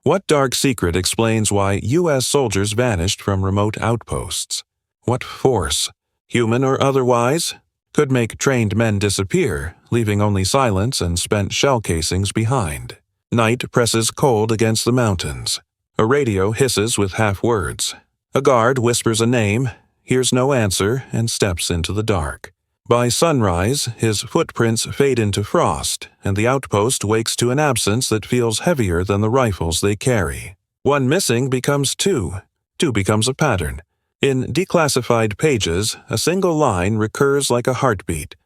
What dark secret explains why U.S. soldiers vanished from remote outposts? What force, human or otherwise, could make trained men disappear, leaving only silence and spent shell casings behind? Night presses cold against the mountains. A radio hisses with half words. A guard whispers a name, hears no answer, and steps into the dark. By sunrise, his footprints fade into frost, and the outpost wakes to an absence that feels heavier than the rifles they carry. One missing becomes two. Two becomes a pattern. In declassified pages, a single line recurs like a heartbeat.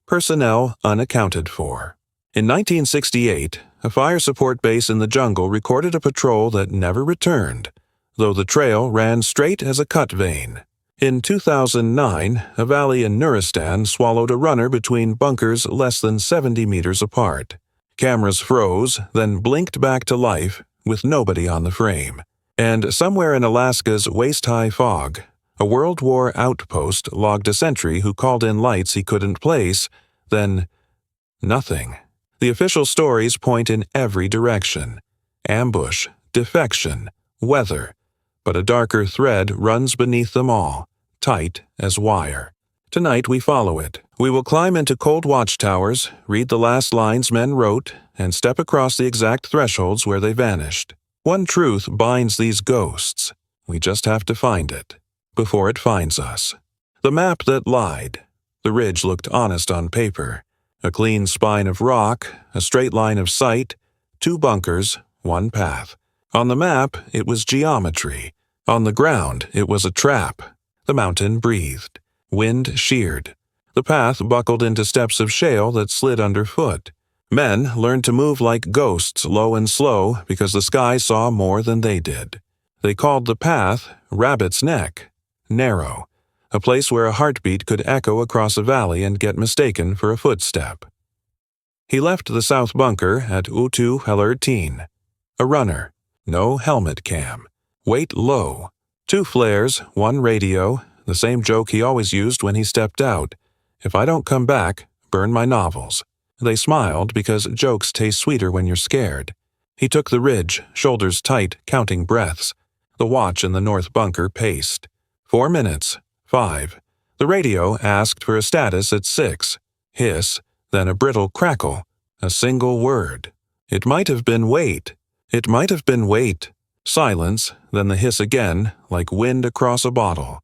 Personnel unaccounted for. In 1968, a fire support base in the jungle recorded a patrol that never returned, though the trail ran straight as a cut vein. In 2009, a valley in Nuristan swallowed a runner between bunkers less than 70 meters apart. Cameras froze, then blinked back to life, with nobody on the frame. And somewhere in Alaska's waist-high fog, a World War outpost logged a sentry who called in lights he couldn't place, then nothing. The official stories point in every direction. Ambush, defection, weather. But a darker thread runs beneath them all, tight as wire. Tonight we follow it. We will climb into cold watchtowers, read the last lines men wrote, and step across the exact thresholds where they vanished. One truth binds these ghosts. We just have to find it, before it finds us. The map that lied. The ridge looked honest on paper. A clean spine of rock, a straight line of sight, 2 bunkers, 1 path. On the map, it was geometry. On the ground, it was a trap. The mountain breathed. Wind sheared. The path buckled into steps of shale that slid underfoot. Men learned to move like ghosts, low and slow, because the sky saw more than they did. They called the path Rabbit's Neck, narrow, a place where a heartbeat could echo across a valley and get mistaken for a footstep. He left the south bunker at Utu Helertine. A runner. No helmet cam. Weight low. 2 flares, 1 radio, the same joke he always used when he stepped out. If I don't come back, burn my novels. They smiled because jokes taste sweeter when you're scared. He took the ridge, shoulders tight, counting breaths. The watch in the north bunker paced. 4 minutes. 5. The radio asked for a status at 6. Hiss, then a brittle crackle. A single word. It might have been wait. It might have been wait. Silence, then the hiss again, like wind across a bottle.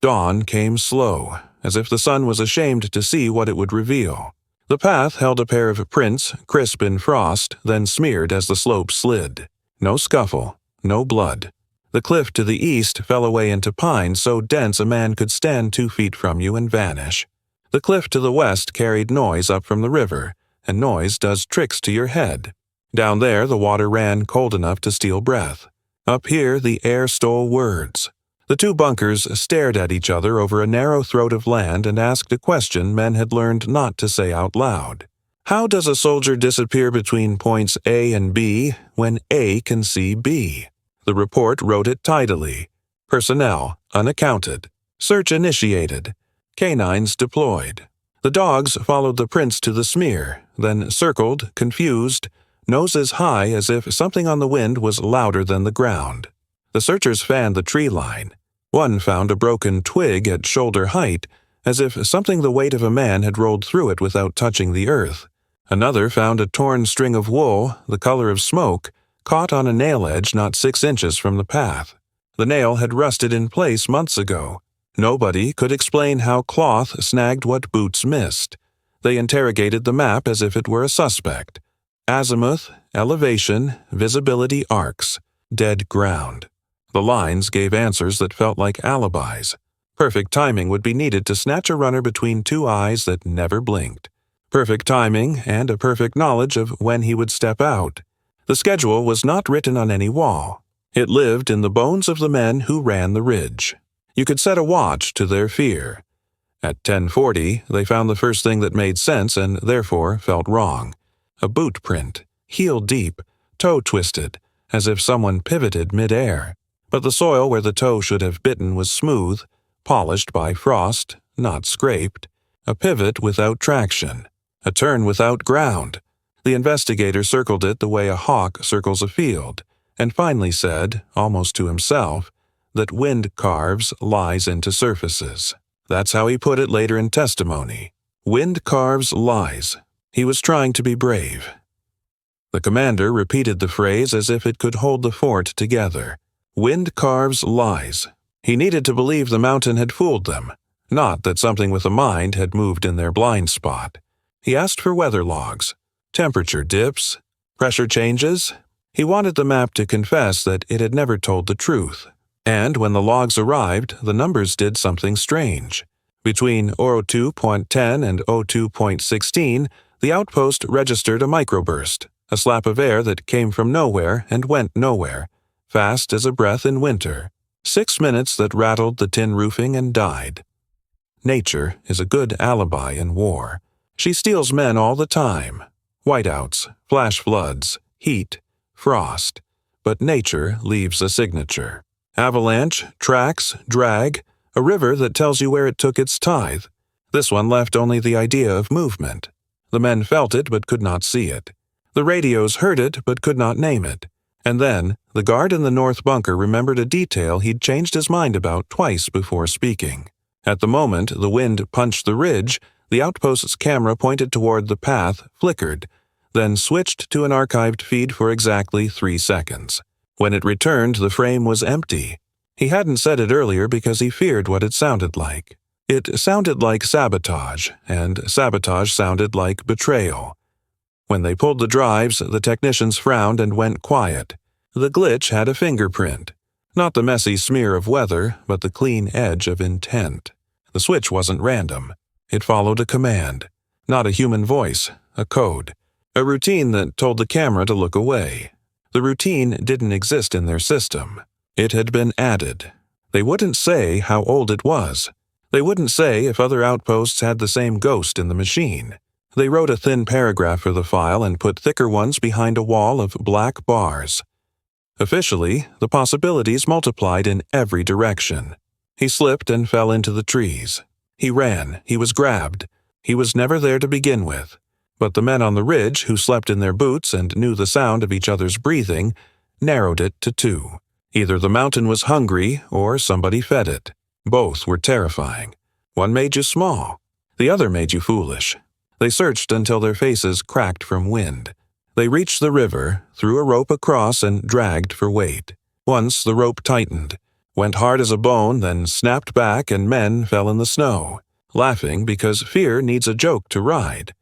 Dawn came slow, as if the sun was ashamed to see what it would reveal. The path held a pair of prints, crisp in frost, then smeared as the slope slid. No scuffle, no blood. The cliff to the east fell away into pine so dense a man could stand 2 feet from you and vanish. The cliff to the west carried noise up from the river, and noise does tricks to your head. Down there the water ran cold enough to steal breath. Up here the air stole words. The 2 bunkers stared at each other over a narrow throat of land and asked a question men had learned not to say out loud. How does a soldier disappear between points A and B when A can see B? The report wrote it tidily. Personnel unaccounted. Search initiated. Canines deployed. The dogs followed the prints to the smear, then circled, confused, noses high as if something on the wind was louder than the ground. The searchers fanned the tree line. One found a broken twig at shoulder height, as if something the weight of a man had rolled through it without touching the earth. Another found a torn string of wool, the color of smoke, caught on a nail edge not 6 inches from the path. The nail had rusted in place months ago. Nobody could explain how cloth snagged what boots missed. They interrogated the map as if it were a suspect. Azimuth, elevation, visibility arcs, dead ground. The lines gave answers that felt like alibis. Perfect timing would be needed to snatch a runner between 2 eyes that never blinked. Perfect timing and a perfect knowledge of when he would step out. The schedule was not written on any wall. It lived in the bones of the men who ran the ridge. You could set a watch to their fear. At 10:40, they found the first thing that made sense and therefore felt wrong. A boot print, heel deep, toe twisted, as if someone pivoted mid-air. But the soil where the toe should have bitten was smooth, polished by frost, not scraped. A pivot without traction. A turn without ground. The investigator circled it the way a hawk circles a field, and finally said, almost to himself, that wind carves lies into surfaces. That's how he put it later in testimony. Wind carves lies. He was trying to be brave. The commander repeated the phrase as if it could hold the fort together. Wind carves lies. He needed to believe the mountain had fooled them, not that something with a mind had moved in their blind spot. He asked for weather logs, temperature dips, pressure changes. He wanted the map to confess that it had never told the truth. And when the logs arrived, the numbers did something strange. Between 02.10 and 02.16, the outpost registered a microburst, a slap of air that came from nowhere and went nowhere, fast as a breath in winter. 6 minutes that rattled the tin roofing and died. Nature is a good alibi in war. She steals men all the time. Whiteouts, flash floods, heat, frost. But nature leaves a signature. Avalanche, tracks, drag, a river that tells you where it took its tithe. This one left only the idea of movement. The men felt it but could not see it. The radios heard it but could not name it. And then, the guard in the north bunker remembered a detail he'd changed his mind about twice before speaking. At the moment the wind punched the ridge, the outpost's camera pointed toward the path flickered, then switched to an archived feed for exactly 3 seconds. When it returned, the frame was empty. He hadn't said it earlier because he feared what it sounded like. It sounded like sabotage, and sabotage sounded like betrayal. When they pulled the drives, the technicians frowned and went quiet. The glitch had a fingerprint. Not the messy smear of weather, but the clean edge of intent. The switch wasn't random. It followed a command. Not a human voice, a code. A routine that told the camera to look away. The routine didn't exist in their system. It had been added. They wouldn't say how old it was. They wouldn't say if other outposts had the same ghost in the machine. They wrote a thin paragraph for the file and put thicker ones behind a wall of black bars. Officially, the possibilities multiplied in every direction. He slipped and fell into the trees. He ran. He was grabbed. He was never there to begin with. But the men on the ridge, who slept in their boots and knew the sound of each other's breathing, narrowed it to 2. Either the mountain was hungry or somebody fed it. Both were terrifying. One made you small. The other made you foolish. They searched until their faces cracked from wind. They reached the river, threw a rope across and dragged for weight. Once the rope tightened, went hard as a bone, then snapped back and men fell in the snow, laughing because fear needs a joke to ride.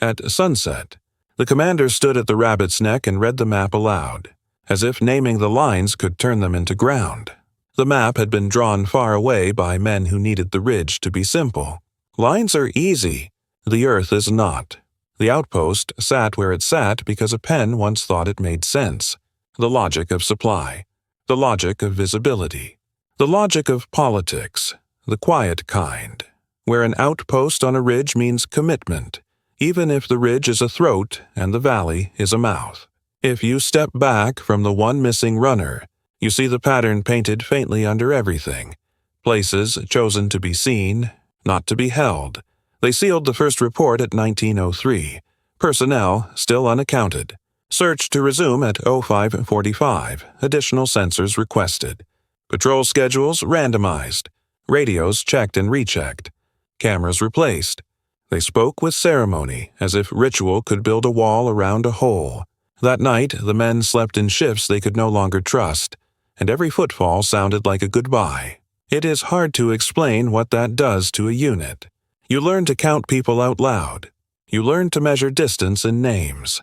At sunset, the commander stood at the rabbit's neck and read the map aloud, as if naming the lines could turn them into ground. The map had been drawn far away by men who needed the ridge to be simple. Lines are easy. The earth is not. The outpost sat where it sat because a pen once thought it made sense. The logic of supply. The logic of visibility. The logic of politics. The quiet kind. Where an outpost on a ridge means commitment, even if the ridge is a throat and the valley is a mouth. If you step back from the one missing runner, you see the pattern painted faintly under everything. Places chosen to be seen, not to be held. They sealed the first report at 1903. Personnel still unaccounted. Search to resume at 05:45. Additional sensors requested. Patrol schedules randomized. Radios checked and rechecked. Cameras replaced. They spoke with ceremony, as if ritual could build a wall around a hole. That night, the men slept in shifts they could no longer trust, and every footfall sounded like a goodbye. It is hard to explain what that does to a unit. You learn to count people out loud. You learn to measure distance in names.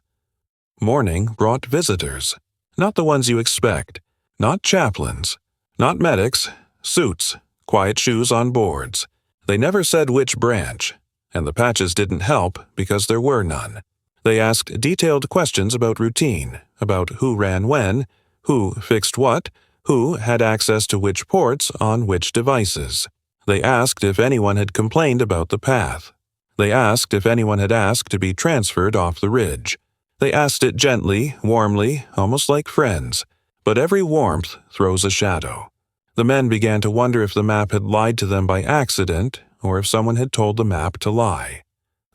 Morning brought visitors. Not the ones you expect. Not chaplains. Not medics. Suits. Quiet shoes on boards. They never said which branch, and the patches didn't help because there were none. They asked detailed questions about routine, about who ran when, who fixed what, who had access to which ports on which devices. They asked if anyone had complained about the path. They asked if anyone had asked to be transferred off the ridge. They asked it gently, warmly, almost like friends. But every warmth throws a shadow. The men began to wonder if the map had lied to them by accident, or if someone had told the map to lie.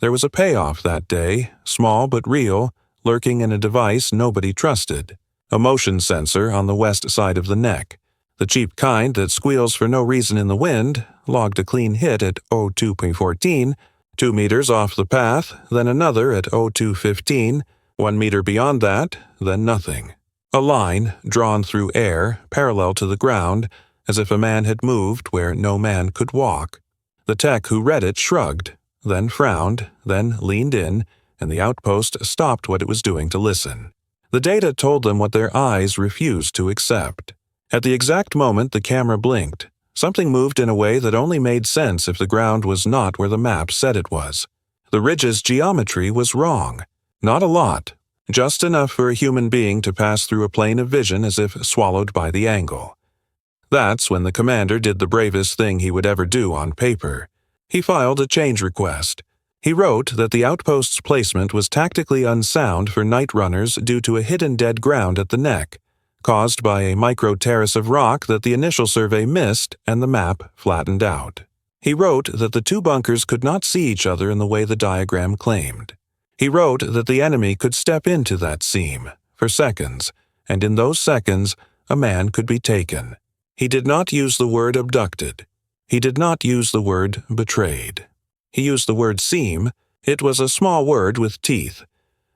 There was a payoff that day, small but real, lurking in a device nobody trusted. A motion sensor on the west side of the neck. The cheap kind that squeals for no reason in the wind logged a clean hit at 02.14, 2 meters off the path, then another at 02.15, 1 meter beyond that, then nothing. A line, drawn through air, parallel to the ground, as if a man had moved where no man could walk. The tech who read it shrugged, then frowned, then leaned in, and the outpost stopped what it was doing to listen. The data told them what their eyes refused to accept. At the exact moment the camera blinked, something moved in a way that only made sense if the ground was not where the map said it was. The ridge's geometry was wrong. Not a lot, just enough for a human being to pass through a plane of vision as if swallowed by the angle. That's when the commander did the bravest thing he would ever do on paper. He filed a change request. He wrote that the outpost's placement was tactically unsound for night runners due to a hidden dead ground at the neck, caused by a micro-terrace of rock that the initial survey missed and the map flattened out. He wrote that the two bunkers could not see each other in the way the diagram claimed. He wrote that the enemy could step into that seam, for seconds, and in those seconds, a man could be taken. He did not use the word abducted. He did not use the word betrayed. He used the word seam. It was a small word with teeth.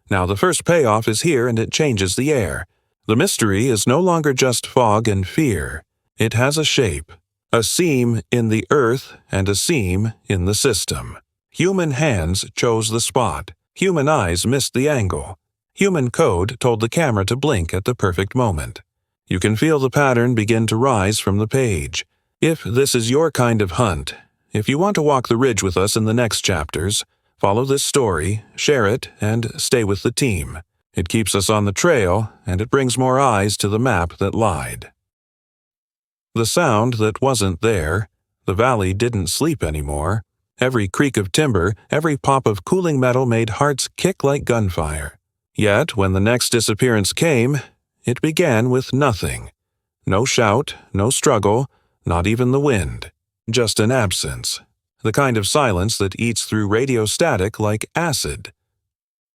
Now the first payoff is here and it changes the air. The mystery is no longer just fog and fear. It has a shape. A seam in the earth and a seam in the system. Human hands chose the spot. Human eyes missed the angle. Human code told the camera to blink at the perfect moment. You can feel the pattern begin to rise from the page. If this is your kind of hunt, if you want to walk the ridge with us in the next chapters, follow this story, share it, and stay with the team. It keeps us on the trail, and it brings more eyes to the map that lied. The sound that wasn't there, the valley didn't sleep anymore. Every creak of timber, every pop of cooling metal made hearts kick like gunfire. Yet, when the next disappearance came, it began with nothing. No shout, no struggle, not even the wind. Just an absence. The kind of silence that eats through radio static like acid.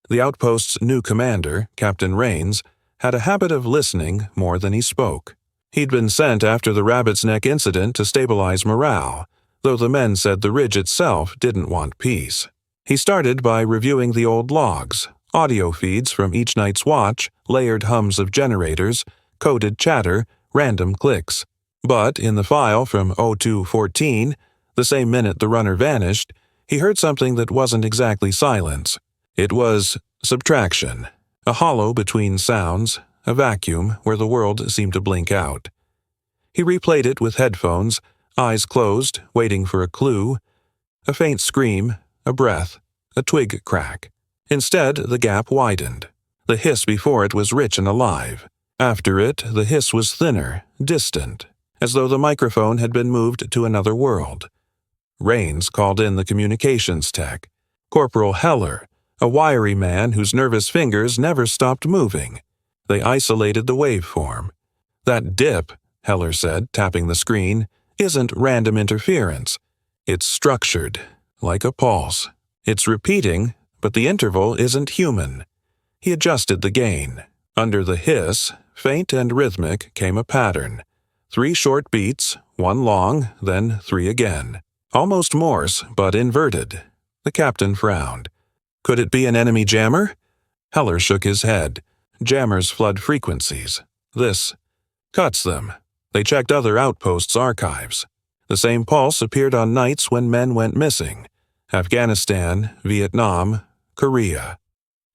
The outpost's new commander, Captain Rains, had a habit of listening more than he spoke. He'd been sent after the Rabbit's Neck incident to stabilize morale, though the men said the ridge itself didn't want peace. He started by reviewing the old logs, audio feeds from each night's watch, layered hums of generators, coded chatter, random clicks. But in the file from 0214, the same minute the runner vanished, he heard something that wasn't exactly silence. It was subtraction, a hollow between sounds, a vacuum where the world seemed to blink out. He replayed it with headphones, eyes closed, waiting for a clue. A faint scream, a breath, a twig crack. Instead, the gap widened. The hiss before it was rich and alive. After it, the hiss was thinner, distant, as though the microphone had been moved to another world. Rains called in the communications tech. Corporal Heller, a wiry man whose nervous fingers never stopped moving. They isolated the waveform. That dip, Heller said, tapping the screen, isn't random interference. It's structured, like a pulse. It's repeating, but the interval isn't human. He adjusted the gain. Under the hiss, faint and rhythmic, came a pattern. 3 short beats, 1 long, then 3 again. Almost Morse, but inverted. The captain frowned. Could it be an enemy jammer? Heller shook his head. Jammers flood frequencies. This cuts them. They checked other outposts' archives. The same pulse appeared on nights when men went missing. Afghanistan, Vietnam, Korea.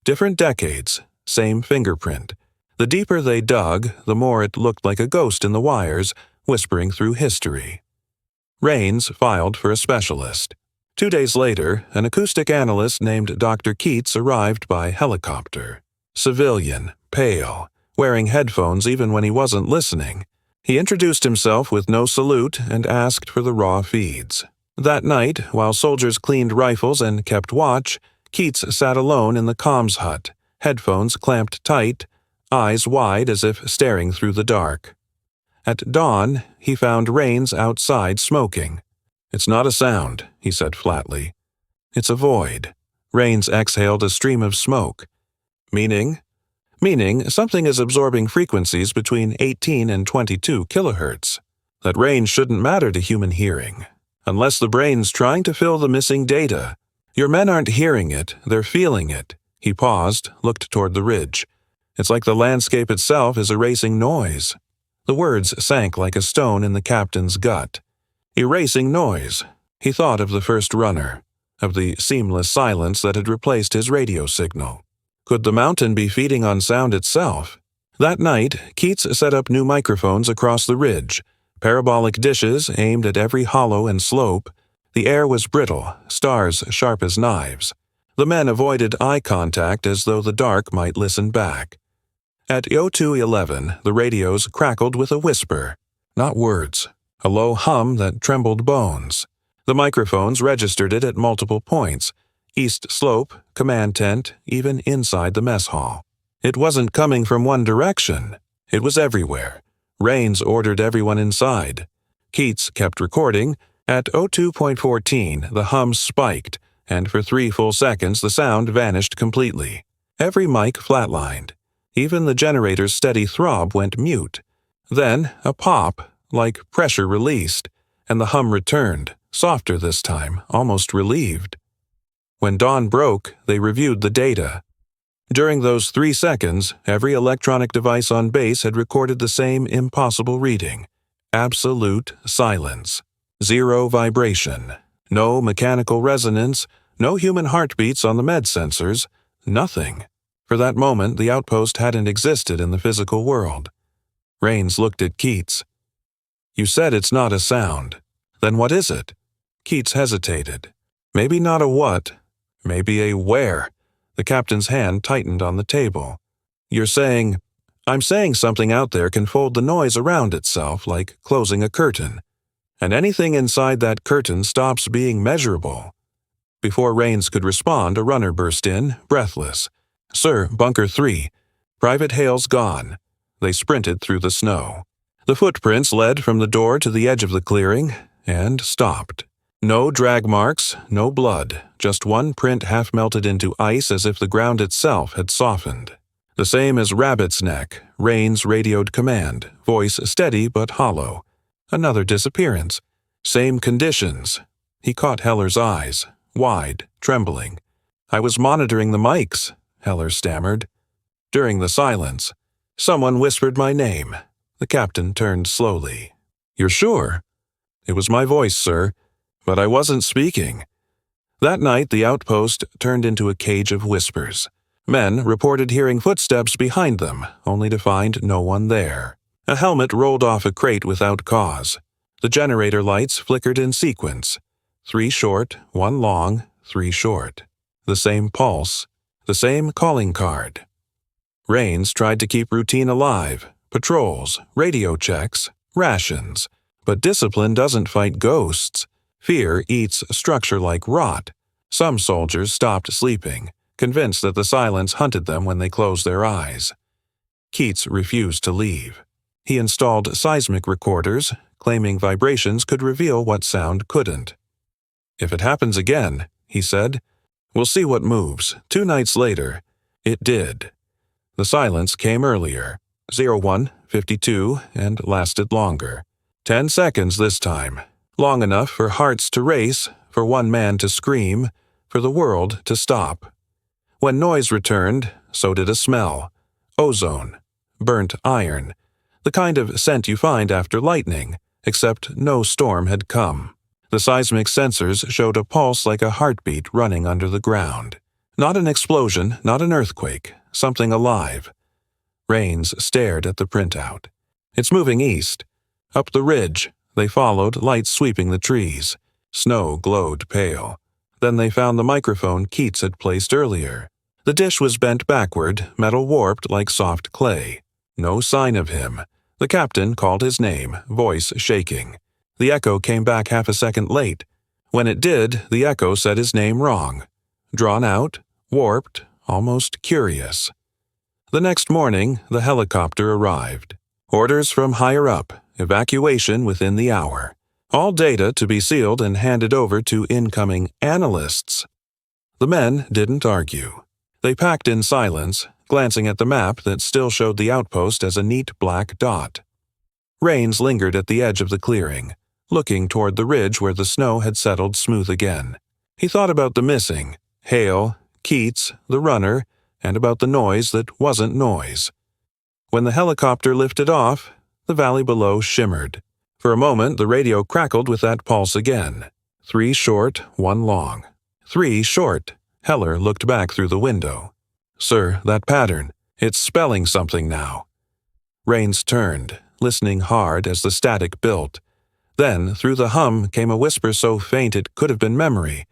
Different decades, same fingerprint. The deeper they dug, the more it looked like a ghost in the wires, whispering through history. Rains filed for a specialist. 2 days later, an acoustic analyst named Dr. Keats arrived by helicopter. Civilian, pale, wearing headphones even when he wasn't listening. He introduced himself with no salute and asked for the raw feeds. That night, while soldiers cleaned rifles and kept watch, Keats sat alone in the comms hut, headphones clamped tight, eyes wide as if staring through the dark. At dawn, he found Rains outside smoking. "It's not a sound," he said flatly. "It's a void. Rains exhaled a stream of smoke. Meaning? Meaning something is absorbing frequencies between 18 and 22 kilohertz. That range shouldn't matter to human hearing, unless the brain's trying to fill the missing data. Your men aren't hearing it, they're feeling it. He paused, looked toward the ridge. It's like the landscape itself is erasing noise. The words sank like a stone in the captain's gut. Erasing noise. He thought of the first runner, of the seamless silence that had replaced his radio signal. Could the mountain be feeding on sound itself? That night, Keats set up new microphones across the ridge, parabolic dishes aimed at every hollow and slope. The air was brittle, stars sharp as knives. The men avoided eye contact as though the dark might listen back. At 0211, the radios crackled with a whisper, not words, a low hum that trembled bones. The microphones registered it at multiple points, east slope, command tent, even inside the mess hall. It wasn't coming from one direction. It was everywhere. Rains ordered everyone inside. Keats kept recording. At 02.14, the hum spiked, and for 3 full seconds the sound vanished completely. Every mic flatlined. Even the generator's steady throb went mute. Then a pop, like pressure released, and the hum returned, softer this time, almost relieved. When dawn broke, they reviewed the data. During those 3 seconds, every electronic device on base had recorded the same impossible reading. Absolute silence. 0 vibration. No mechanical resonance, no human heartbeats on the med sensors, nothing. For that moment, the outpost hadn't existed in the physical world. Rains looked at Keats. You said it's not a sound. Then what is it? Keats hesitated. Maybe not a what, maybe a where. The captain's hand tightened on the table. You're saying, I'm saying something out there can fold the noise around itself like closing a curtain. And anything inside that curtain stops being measurable. Before Rains could respond, a runner burst in, breathless. Sir, Bunker 3. Private Hale's gone. They sprinted through the snow. The footprints led from the door to the edge of the clearing, and stopped. No drag marks, no blood, just one print half melted into ice as if the ground itself had softened. The same as Rabbit's neck, Rains radioed command, voice steady but hollow. Another disappearance. Same conditions. He caught Heller's eyes, wide, trembling. I was monitoring the mics, Heller stammered. During the silence, someone whispered my name. The captain turned slowly. You're sure? It was my voice, sir, but I wasn't speaking. That night, the outpost turned into a cage of whispers. Men reported hearing footsteps behind them, only to find no one there. A helmet rolled off a crate without cause. The generator lights flickered in sequence. 3 short, 1 long, 3 short. The same pulse, the same calling card. Rains tried to keep routine alive, patrols, radio checks, rations. But discipline doesn't fight ghosts. Fear eats structure like rot. Some soldiers stopped sleeping, convinced that the silence hunted them when they closed their eyes. Keats refused to leave. He installed seismic recorders, claiming vibrations could reveal what sound couldn't. If it happens again, he said, we'll see what moves. 2 nights later, it did. The silence came earlier, 01:52, and lasted longer. 10 seconds this time, long enough for hearts to race, for one man to scream, for the world to stop. When noise returned, so did a smell. Ozone, burnt iron, the kind of scent you find after lightning, except no storm had come. The seismic sensors showed a pulse like a heartbeat running under the ground. Not an explosion, not an earthquake, something alive. Rains stared at the printout. It's moving east. Up the ridge, they followed, lights sweeping the trees. Snow glowed pale. Then they found the microphone Keats had placed earlier. The dish was bent backward, metal warped like soft clay. No sign of him. The captain called his name, voice shaking. The echo came back half a second late. When it did, the echo said his name wrong. Drawn out, warped, almost curious. The next morning, the helicopter arrived. Orders from higher up, evacuation within the hour. All data to be sealed and handed over to incoming analysts. The men didn't argue. They packed in silence, glancing at the map that still showed the outpost as a neat black dot. Rains lingered at the edge of the clearing, looking toward the ridge where the snow had settled smooth again. He thought about the missing, Hale, Keats, the runner, and about the noise that wasn't noise. When the helicopter lifted off, the valley below shimmered. For a moment, the radio crackled with that pulse again. 3 short, 1 long. 3 short. Heller looked back through the window. "Sir, that pattern, it's spelling something now." Rains turned, listening hard as the static built. Then, through the hum, came a whisper so faint it could have been memory.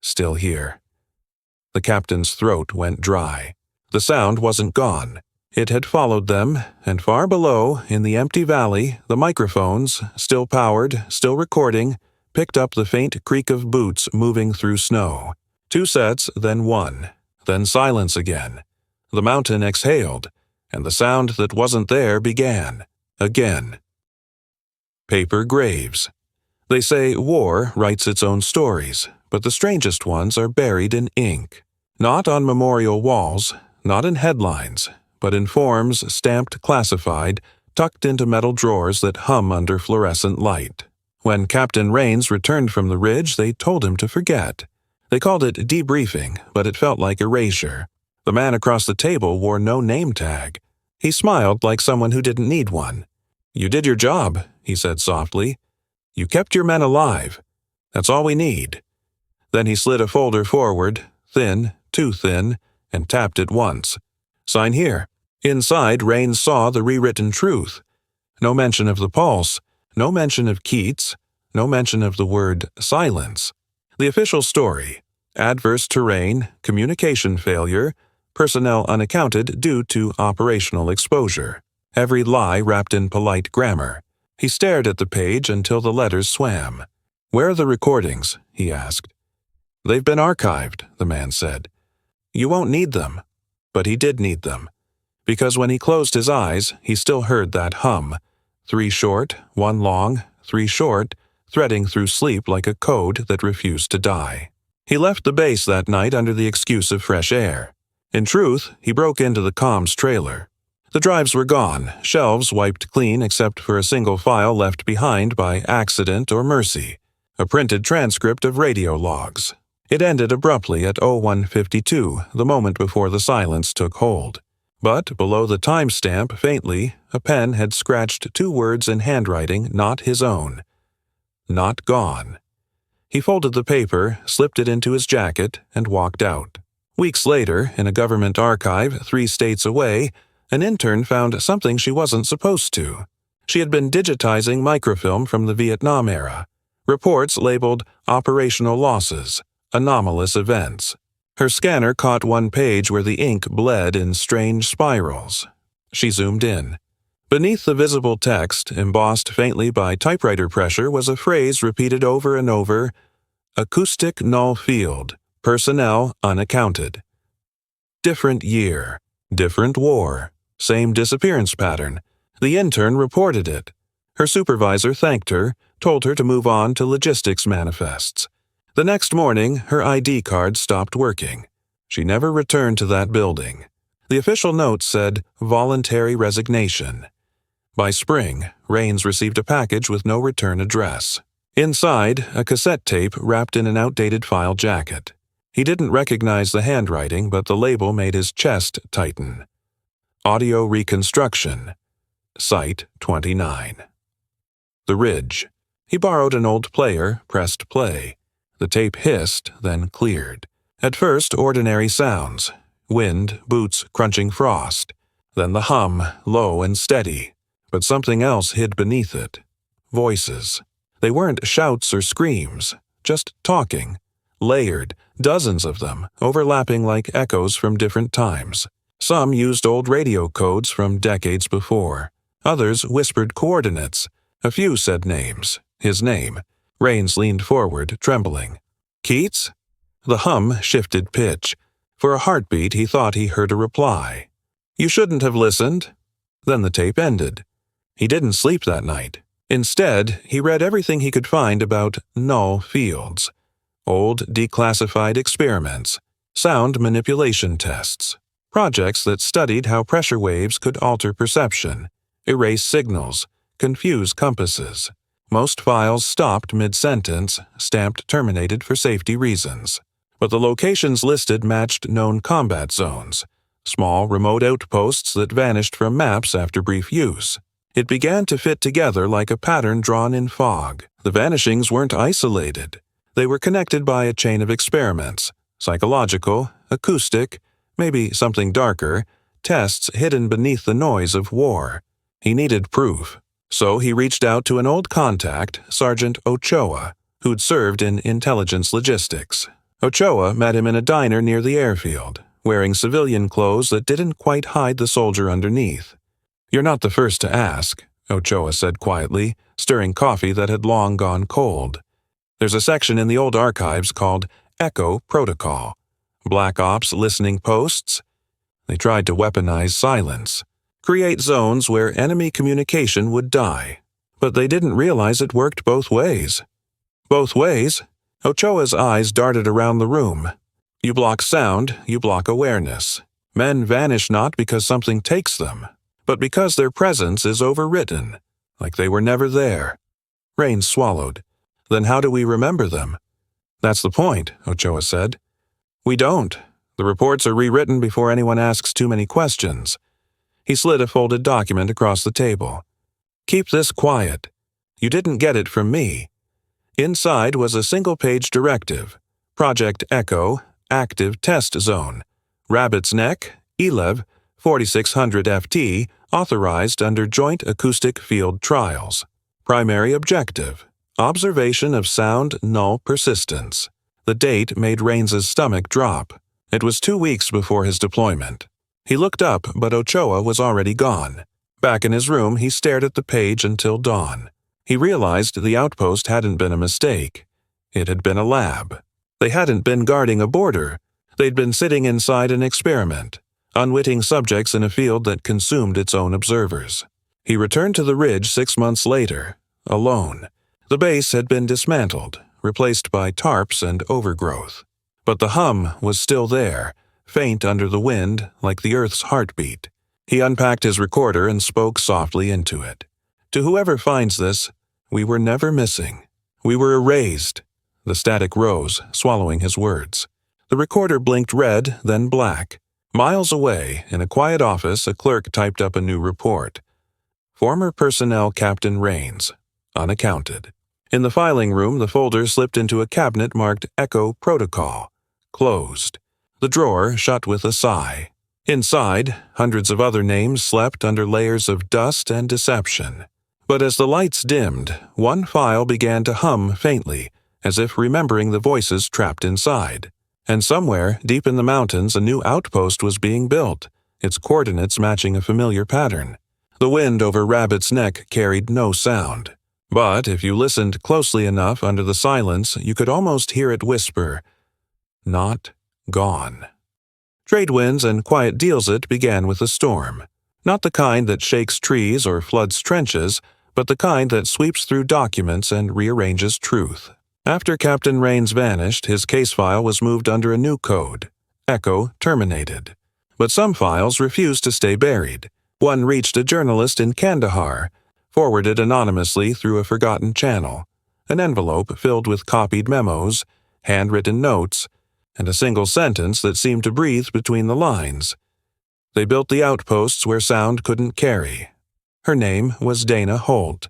"Still here." The captain's throat went dry. The sound wasn't gone. It had followed them, and far below, in the empty valley, the microphones, still powered, still recording, picked up the faint creak of boots moving through snow. 2 sets, then 1. Then silence again. The mountain exhaled, and the sound that wasn't there began. Again. Paper graves. They say war writes its own stories, but the strangest ones are buried in ink. Not on memorial walls, not in headlines, but in forms stamped classified, tucked into metal drawers that hum under fluorescent light. When Captain Rains returned from the ridge, they told him to forget. They called it debriefing, but it felt like erasure. The man across the table wore no name tag. He smiled like someone who didn't need one. "You did your job," he said softly. "You kept your men alive. That's all we need." Then he slid a folder forward, thin, too thin, and tapped it once. "Sign here." Inside, Rains saw the rewritten truth. No mention of the pulse, no mention of Keats, no mention of the word silence. The official story: adverse terrain, communication failure, personnel unaccounted due to operational exposure. Every lie wrapped in polite grammar. He stared at the page until the letters swam. "Where are the recordings?" he asked. "They've been archived," the man said. "You won't need them." But he did need them. Because when he closed his eyes, he still heard that hum. 3 short, 1 long, 3 short, threading through sleep like a code that refused to die. He left the base that night under the excuse of fresh air. In truth, he broke into the comms trailer. The drives were gone, shelves wiped clean except for a single file left behind by accident or mercy, a printed transcript of radio logs. It ended abruptly at 01:52, the moment before the silence took hold. But below the timestamp, faintly, a pen had scratched 2 words in handwriting not his own. Not gone. He folded the paper, slipped it into his jacket, and walked out. Weeks later, in a government archive 3 states away, an intern found something she wasn't supposed to. She had been digitizing microfilm from the Vietnam era. Reports labeled operational losses, anomalous events. Her scanner caught one page where the ink bled in strange spirals. She zoomed in. Beneath the visible text, embossed faintly by typewriter pressure, was a phrase repeated over and over: acoustic null field, personnel unaccounted. Different year, different war, same disappearance pattern. The intern reported it. Her supervisor thanked her, told her to move on to logistics manifests. The next morning, her ID card stopped working. She never returned to that building. The official note said voluntary resignation. By spring, Rains received a package with no return address. Inside, a cassette tape wrapped in an outdated file jacket. He didn't recognize the handwriting, but the label made his chest tighten. Audio reconstruction. Site 29. The Ridge. He borrowed an old player, pressed play. The tape hissed, then cleared. At first, ordinary sounds. Wind, boots crunching frost. Then the hum, low and steady. But something else hid beneath it. Voices. They weren't shouts or screams, just talking. Layered, dozens of them, overlapping like echoes from different times. Some used old radio codes from decades before. Others whispered coordinates. A few said names. His name. Rains leaned forward, trembling. "Keats?" The hum shifted pitch. For a heartbeat, he thought he heard a reply. "You shouldn't have listened." Then the tape ended. He didn't sleep that night. Instead, he read everything he could find about null fields. old declassified experiments, sound manipulation tests, projects that studied how pressure waves could alter perception, erase signals, confuse compasses. Most files stopped mid-sentence, stamped terminated for safety reasons. But the locations listed matched known combat zones, small remote outposts that vanished from maps after brief use. It began to fit together like a pattern drawn in fog. The vanishings weren't isolated. They were connected by a chain of experiments, psychological, acoustic, maybe something darker, tests hidden beneath the noise of war. He needed proof. So he reached out to an old contact, Sergeant Ochoa, who'd served in intelligence logistics. Ochoa met him in a diner near the airfield, wearing civilian clothes that didn't quite hide the soldier underneath. "You're not the first to ask," Ochoa said quietly, stirring coffee that had long gone cold. "There's a section in the old archives called Echo Protocol. Black Ops listening posts. They tried to weaponize silence, create zones where enemy communication would die. But they didn't realize it worked both ways." "Both ways?" Ochoa's eyes darted around the room. "You block sound, you block awareness. Men vanish not because something takes them, but because their presence is overwritten, like they were never there." Rains swallowed. "Then how do we remember them?" "That's the point," Ochoa said. "We don't. The reports are rewritten before anyone asks too many questions." He slid a folded document across the table. "Keep this quiet. You didn't get it from me." Inside was a single-page directive. Project Echo, Active Test Zone. Rabbit's Neck, ELEV, 4600 FT, authorized under Joint Acoustic Field Trials. Primary objective: observation of sound null persistence. The date made Raines's stomach drop. It was 2 weeks before his deployment. He looked up, but Ochoa was already gone. Back in his room, he stared at the page until dawn. He realized the outpost hadn't been a mistake. It had been a lab. They hadn't been guarding a border. They'd been sitting inside an experiment, unwitting subjects in a field that consumed its own observers. He returned to the ridge 6 months later, alone. The base had been dismantled, replaced by tarps and overgrowth. But the hum was still there, faint under the wind, like the Earth's heartbeat. He unpacked his recorder and spoke softly into it. "To whoever finds this, we were never missing. We were erased." The static rose, swallowing his words. The recorder blinked red, then black. Miles away, in a quiet office, a clerk typed up a new report. "Former personnel Captain Raines, unaccounted." In the filing room, the folder slipped into a cabinet marked Echo Protocol. Closed. The drawer shut with a sigh. Inside, hundreds of other names slept under layers of dust and deception. But as the lights dimmed, one file began to hum faintly, as if remembering the voices trapped inside. And somewhere, deep in the mountains, a new outpost was being built, its coordinates matching a familiar pattern. The wind over Rabbit's Neck carried no sound. But if you listened closely enough under the silence, you could almost hear it whisper, "Not gone." Trade winds and quiet deals it began with a storm. Not the kind that shakes trees or floods trenches, but the kind that sweeps through documents and rearranges truth. After Captain Raines vanished, his case file was moved under a new code, Echo Terminated. But some files refused to stay buried. One reached a journalist in Kandahar, forwarded anonymously through a forgotten channel, an envelope filled with copied memos, handwritten notes, and a single sentence that seemed to breathe between the lines. They built the outposts where sound couldn't carry. Her name was Dana Holt.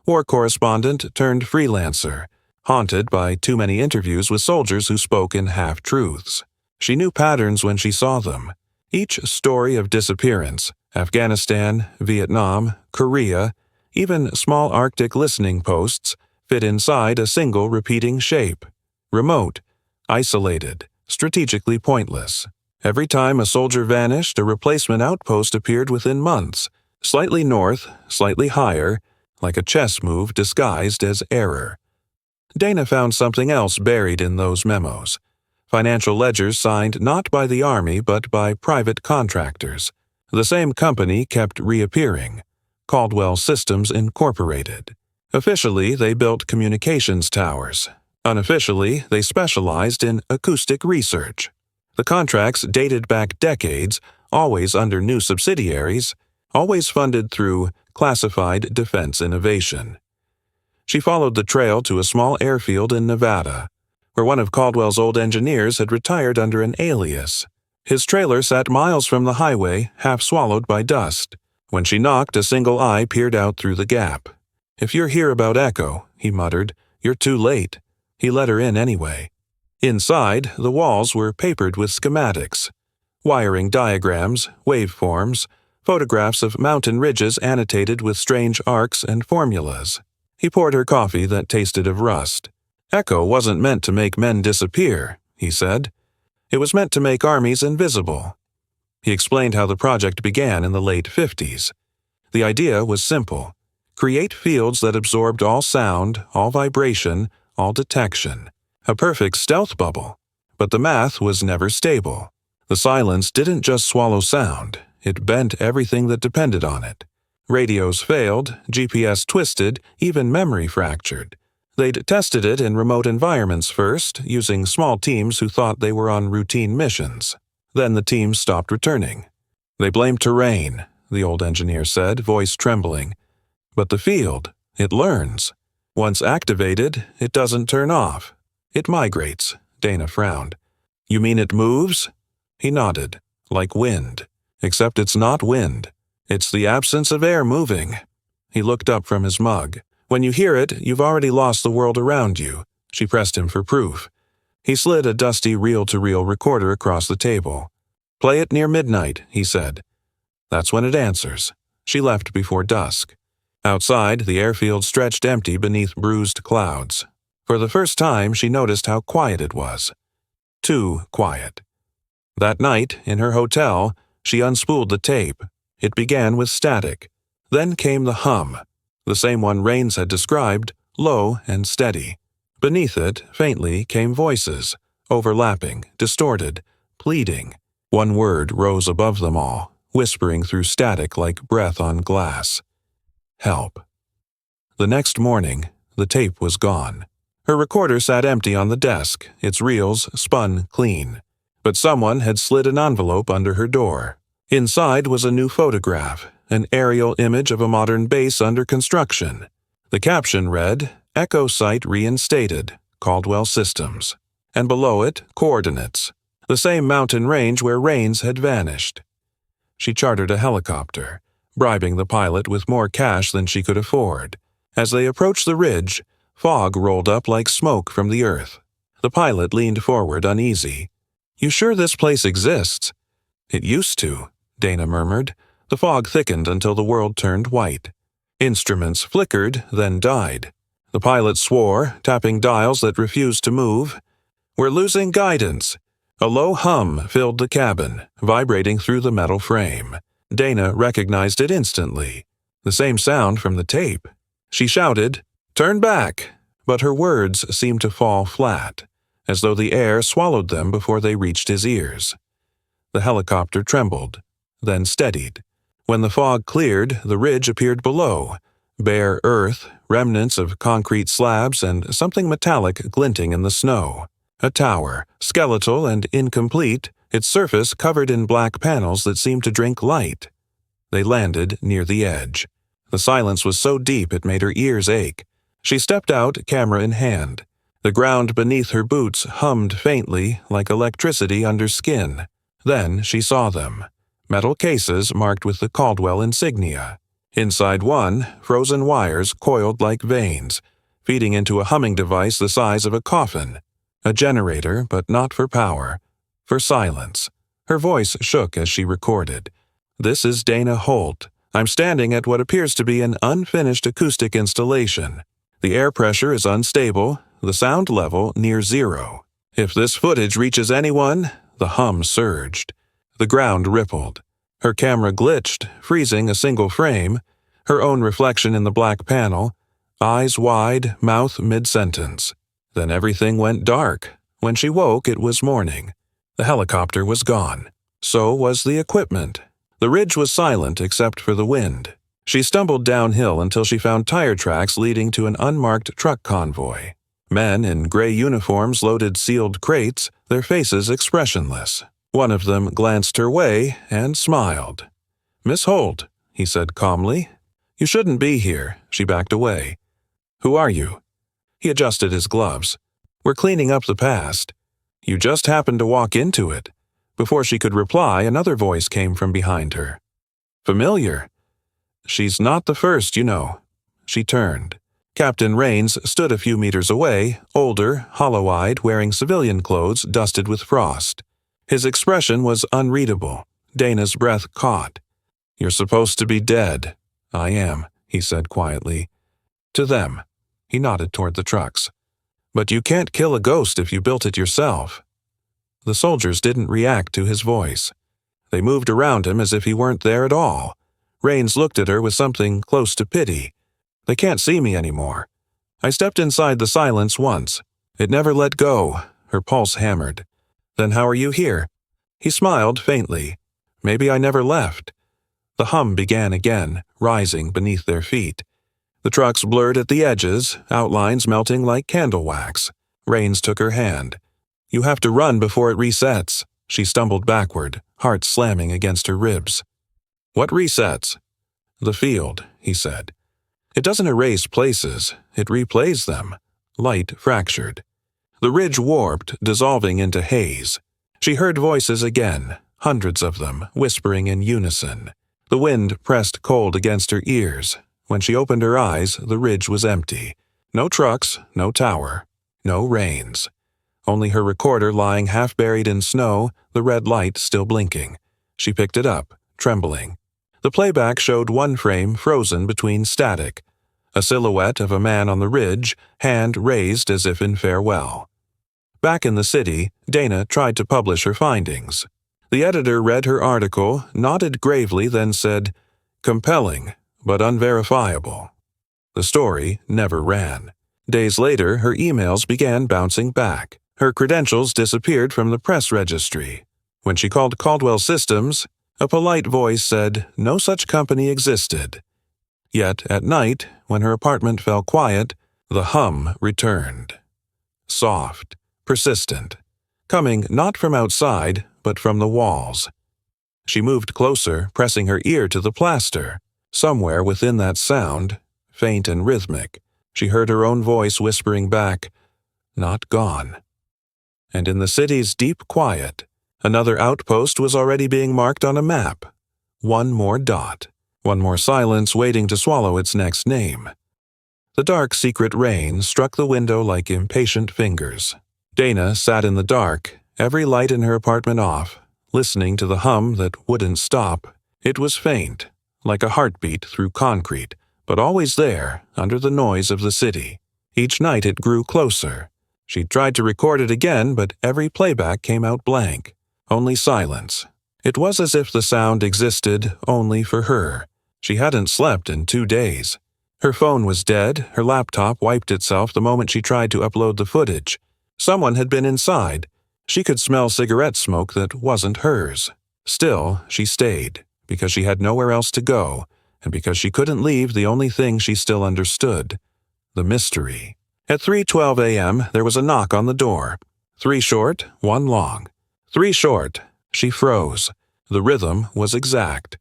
War correspondent turned freelancer, haunted by too many interviews with soldiers who spoke in half-truths. She knew patterns when she saw them. Each story of disappearance, Afghanistan, Vietnam, Korea, even small Arctic listening posts, fit inside a single repeating shape. Remote, isolated, strategically pointless. Every time a soldier vanished, a replacement outpost appeared within months, slightly north, slightly higher, like a chess move disguised as error. Dana found something else buried in those memos. Financial ledgers signed not by the Army but by private contractors. The same company kept reappearing, Caldwell Systems Incorporated. Officially, they built communications towers. Unofficially, they specialized in acoustic research. The contracts dated back decades, always under new subsidiaries, always funded through classified defense innovation. She followed the trail to a small airfield in Nevada, where one of Caldwell's old engineers had retired under an alias. His trailer sat miles from the highway, half swallowed by dust. When she knocked, a single eye peered out through the gap. "If you're here about Echo," he muttered, "you're too late." He let her in anyway. Inside, the walls were papered with schematics, wiring diagrams, waveforms, photographs of mountain ridges annotated with strange arcs and formulas. He poured her coffee that tasted of rust. "Echo wasn't meant to make men disappear," he said. "It was meant to make armies invisible." He explained how the project began in the late 50s. The idea was simple: create fields that absorbed all sound, all vibration, all detection. A perfect stealth bubble. But the math was never stable. The silence didn't just swallow sound, it bent everything that depended on it. Radios failed, GPS twisted, even memory fractured. They'd tested it in remote environments first, using small teams who thought they were on routine missions. Then the teams stopped returning. "They blamed terrain," the old engineer said, voice trembling. "But the field, it learns. Once activated, it doesn't turn off. It migrates." Dana frowned. "You mean it moves?" He nodded. "Like wind. Except it's not wind. It's the absence of air moving." He looked up from his mug. "When you hear it, you've already lost the world around you." She pressed him for proof. He slid a dusty reel-to-reel recorder across the table. "Play it near midnight," he said. "That's when it answers." She left before dusk. Outside, the airfield stretched empty beneath bruised clouds. For the first time, she noticed how quiet it was. Too quiet. That night, in her hotel, she unspooled the tape. It began with static. Then came the hum, the same one Rains had described, low and steady. Beneath it, faintly, came voices, overlapping, distorted, pleading. One word rose above them all, whispering through static like breath on glass. "Help." The next morning, the tape was gone. Her recorder sat empty on the desk, its reels spun clean. But someone had slid an envelope under her door. Inside was a new photograph, an aerial image of a modern base under construction. The caption read, "Echo Site Reinstated, Caldwell Systems." And below it, coordinates. The same mountain range where Rains had vanished. She chartered a helicopter, bribing the pilot with more cash than she could afford. As they approached the ridge, fog rolled up like smoke from the earth. The pilot leaned forward uneasy. "You sure this place exists?" "It used to," Dana murmured. The fog thickened until the world turned white. Instruments flickered, then died. The pilot swore, tapping dials that refused to move. "We're losing guidance." A low hum filled the cabin, vibrating through the metal frame. Dana recognized it instantly. The same sound from the tape. She shouted, "Turn back!" But her words seemed to fall flat, as though the air swallowed them before they reached his ears. The helicopter trembled, then steadied. When the fog cleared, the ridge appeared below, bare earth, remnants of concrete slabs, and something metallic glinting in the snow. A tower, skeletal and incomplete, its surface covered in black panels that seemed to drink light. They landed near the edge. The silence was so deep it made her ears ache. She stepped out, camera in hand. The ground beneath her boots hummed faintly, like electricity under skin. Then she saw them. Metal cases marked with the Caldwell insignia. Inside one, frozen wires coiled like veins, feeding into a humming device the size of a coffin. A generator, but not for power. For silence. Her voice shook as she recorded. "This is Dana Holt. I'm standing at what appears to be an unfinished acoustic installation. The air pressure is unstable, the sound level near zero. If this footage reaches anyone..." The hum surged. The ground rippled. Her camera glitched, freezing a single frame, her own reflection in the black panel, eyes wide, mouth mid-sentence. Then everything went dark. When she woke, it was morning. The helicopter was gone. So was the equipment. The ridge was silent except for the wind. She stumbled downhill until she found tire tracks leading to an unmarked truck convoy. Men in gray uniforms loaded sealed crates, their faces expressionless. One of them glanced her way and smiled. "Miss Holt," he said calmly. "You shouldn't be here." She backed away. "Who are you?" He adjusted his gloves. "We're cleaning up the past." "You just happened to walk into it." Before she could reply, another voice came from behind her. "Familiar." "She's not the first, you know." She turned. Captain Rains stood a few meters away, older, hollow-eyed, wearing civilian clothes dusted with frost. His expression was unreadable. Dana's breath caught. "You're supposed to be dead." "I am," he said quietly. "To them." He nodded toward the trucks. "But you can't kill a ghost if you built it yourself." The soldiers didn't react to his voice. They moved around him as if he weren't there at all. Rains looked at her with something close to pity. "They can't see me anymore. I stepped inside the silence once. It never let go." Her pulse hammered. "Then how are you here?" He smiled faintly. "Maybe I never left." The hum began again, rising beneath their feet. The trucks blurred at the edges, outlines melting like candle wax. Rains took her hand. "You have to run before it resets." She stumbled backward, heart slamming against her ribs. "What resets?" "The field," he said. "It doesn't erase places, it replays them." Light fractured. The ridge warped, dissolving into haze. She heard voices again, hundreds of them, whispering in unison. The wind pressed cold against her ears. When she opened her eyes, the ridge was empty. No trucks, no tower, no Rains. Only her recorder lying half-buried in snow, the red light still blinking. She picked it up, trembling. The playback showed one frame frozen between static, a silhouette of a man on the ridge, hand raised as if in farewell. Back in the city, Dana tried to publish her findings. The editor read her article, nodded gravely, then said, "Compelling, but unverifiable." The story never ran. Days later, her emails began bouncing back. Her credentials disappeared from the press registry. When she called Caldwell Systems, a polite voice said no such company existed. Yet at night, when her apartment fell quiet, the hum returned. Soft, persistent, coming not from outside, but from the walls. She moved closer, pressing her ear to the plaster. Somewhere within that sound, faint and rhythmic, she heard her own voice whispering back, "Not gone." And in the city's deep quiet, another outpost was already being marked on a map. One more dot, one more silence waiting to swallow its next name. The dark, secret rain struck the window like impatient fingers. Dana sat in the dark, every light in her apartment off, listening to the hum that wouldn't stop. It was faint, like a heartbeat through concrete, but always there, under the noise of the city. Each night it grew closer. She tried to record it again, but every playback came out blank. Only silence. It was as if the sound existed only for her. She hadn't slept in 2 days. Her phone was dead, her laptop wiped itself the moment she tried to upload the footage. Someone had been inside. She could smell cigarette smoke that wasn't hers. Still, she stayed, because she had nowhere else to go, and because she couldn't leave the only thing she still understood, the mystery. At 3:12 a.m., there was a knock on the door. 3 short, 1 long. 3 short. She froze. The rhythm was exact.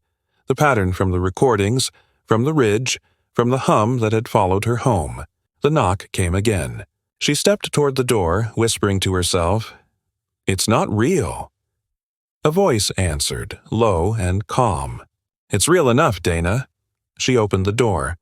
The pattern from the recordings, from the ridge, from the hum that had followed her home. The knock came again. She stepped toward the door, whispering to herself, "It's not real." A voice answered, low and calm. "It's real enough, Dana." She opened the door.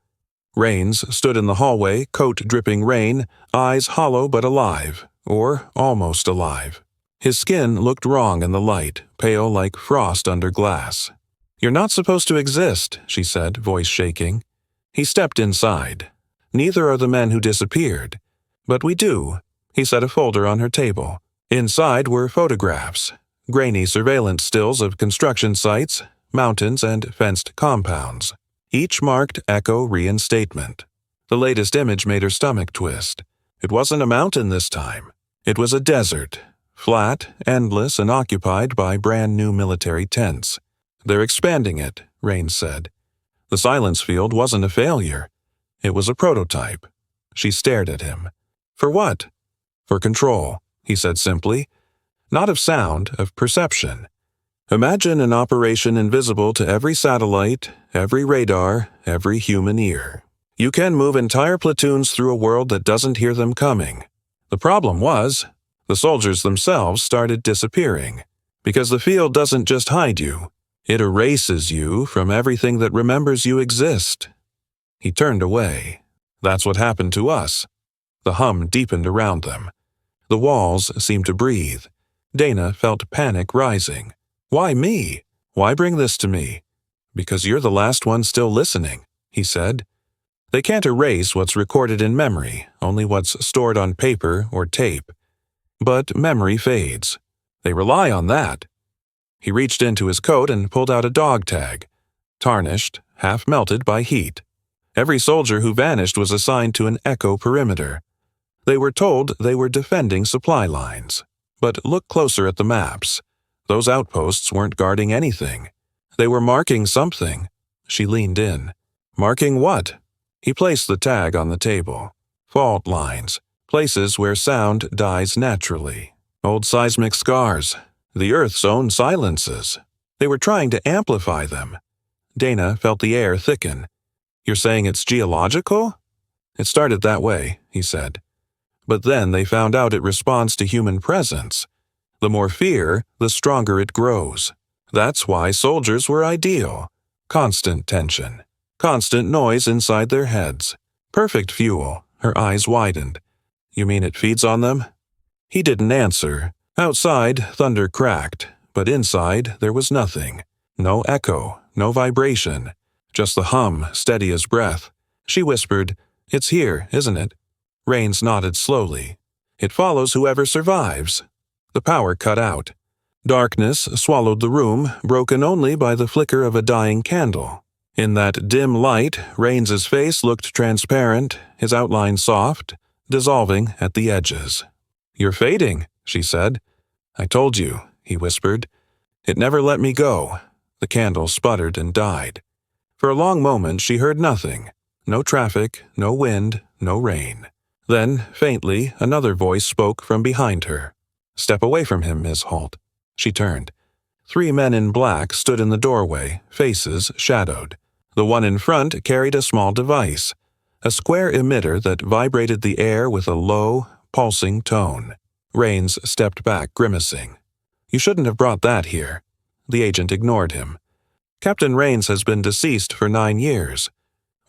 Rains stood in the hallway, coat dripping rain, eyes hollow but alive, or almost alive. His skin looked wrong in the light, pale like frost under glass. "You're not supposed to exist," she said, voice shaking. He stepped inside. "Neither are the men who disappeared. But we do." He set a folder on her table. Inside were photographs, grainy surveillance stills of construction sites, mountains, and fenced compounds. Each marked Echo Reinstatement. The latest image made her stomach twist. It wasn't a mountain this time. It was a desert, flat, endless, and occupied by brand-new military tents. "They're expanding it," Rains said. The silence field wasn't a failure. It was a prototype. She stared at him. For what? For control, he said simply. Not of sound, of perception. Imagine an operation invisible to every satellite, every radar, every human ear. You can move entire platoons through a world that doesn't hear them coming. The problem was, the soldiers themselves started disappearing. Because the field doesn't just hide you, it erases you from everything that remembers you exist. He turned away. That's what happened to us. The hum deepened around them. The walls seemed to breathe. Dana felt panic rising. Why me? Why bring this to me? Because you're the last one still listening, he said. They can't erase what's recorded in memory, only what's stored on paper or tape. But memory fades. They rely on that. He reached into his coat and pulled out a dog tag, tarnished, half melted by heat. Every soldier who vanished was assigned to an echo perimeter. They were told they were defending supply lines. But look closer at the maps. Those outposts weren't guarding anything. They were marking something. She leaned in. Marking what? He placed the tag on the table. Fault lines. Places where sound dies naturally. Old seismic scars. The Earth's own silences. They were trying to amplify them. Dana felt the air thicken. You're saying it's geological? It started that way, he said. But then they found out it responds to human presence. The more fear, the stronger it grows. That's why soldiers were ideal. Constant tension. Constant noise inside their heads. Perfect fuel. Her eyes widened. You mean it feeds on them? He didn't answer. Outside, thunder cracked, but inside there was nothing. No echo, no vibration. Just the hum, steady as breath. She whispered, It's here, isn't it? Rains nodded slowly. It follows whoever survives. The power cut out. Darkness swallowed the room, broken only by the flicker of a dying candle. In that dim light, Rains's face looked transparent, his outline soft, dissolving at the edges. You're fading, she said. I told you, he whispered. It never let me go. The candle sputtered and died. For a long moment she heard nothing. No traffic, no wind, no rain. Then, faintly, another voice spoke from behind her. Step away from him, Miss Holt. She turned. 3 men in black stood in the doorway, faces shadowed. The one in front carried a small device, a square emitter that vibrated the air with a low, pulsing tone. Rains stepped back, grimacing. You shouldn't have brought that here. The agent ignored him. Captain Rains has been deceased for 9 years.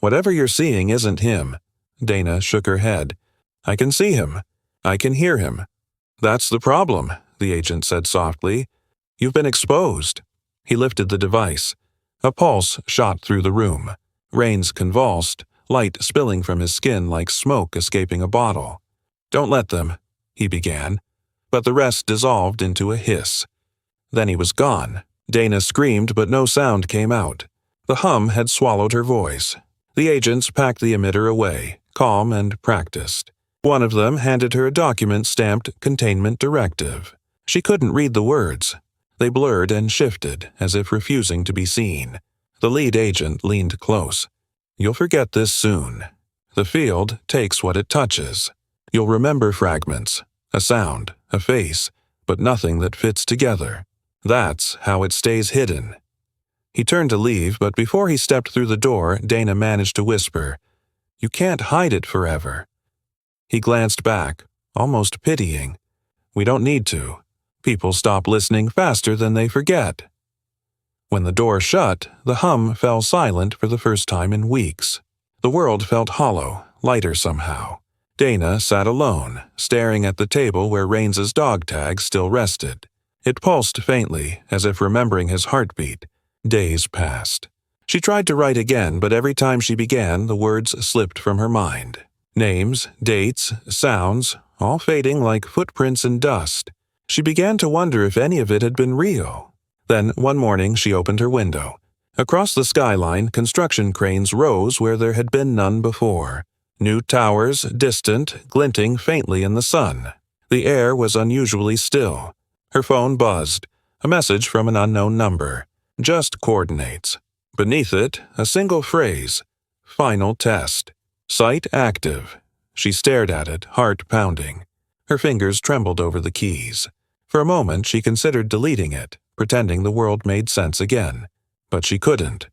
Whatever you're seeing isn't him. Dana shook her head. I can see him. I can hear him. That's the problem, the agent said softly. You've been exposed. He lifted the device. A pulse shot through the room. Rains convulsed, light spilling from his skin like smoke escaping a bottle. Don't let them, he began, but the rest dissolved into a hiss. Then he was gone. Dana screamed, but no sound came out. The hum had swallowed her voice. The agents packed the emitter away, calm and practiced. One of them handed her a document stamped Containment Directive. She couldn't read the words. They blurred and shifted, as if refusing to be seen. The lead agent leaned close. You'll forget this soon. The field takes what it touches. You'll remember fragments, a sound, a face, but nothing that fits together. That's how it stays hidden. He turned to leave, but before he stepped through the door, Dana managed to whisper, You can't hide it forever. He glanced back, almost pitying. We don't need to. People stop listening faster than they forget. When the door shut, the hum fell silent for the first time in weeks. The world felt hollow, lighter somehow. Dana sat alone, staring at the table where Rains's dog tag still rested. It pulsed faintly, as if remembering his heartbeat. Days passed. She tried to write again, but every time she began, the words slipped from her mind. Names, dates, sounds, all fading like footprints in dust. She began to wonder if any of it had been real. Then, one morning, she opened her window. Across the skyline, construction cranes rose where there had been none before. New towers, distant, glinting faintly in the sun. The air was unusually still. Her phone buzzed. A message from an unknown number. Just coordinates. Beneath it, a single phrase. Final test. Site active. She stared at it, heart pounding. Her fingers trembled over the keys. For a moment she considered deleting it, pretending the world made sense again. But she couldn't.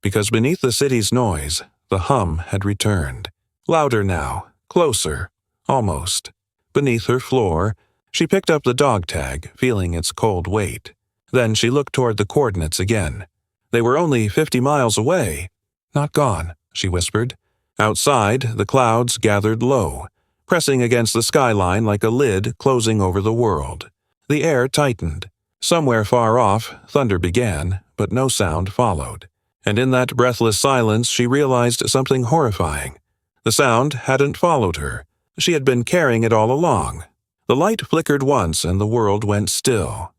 Because beneath the city's noise, the hum had returned. Louder now, closer, almost. Beneath her floor, she picked up the dog tag, feeling its cold weight. Then she looked toward the coordinates again. They were only 50 miles away. Not gone, she whispered. Outside, the clouds gathered low, pressing against the skyline like a lid closing over the world. The air tightened. Somewhere far off, thunder began, but no sound followed. And in that breathless silence she realized something horrifying. The sound hadn't followed her. She had been carrying it all along. The light flickered once and the world went still.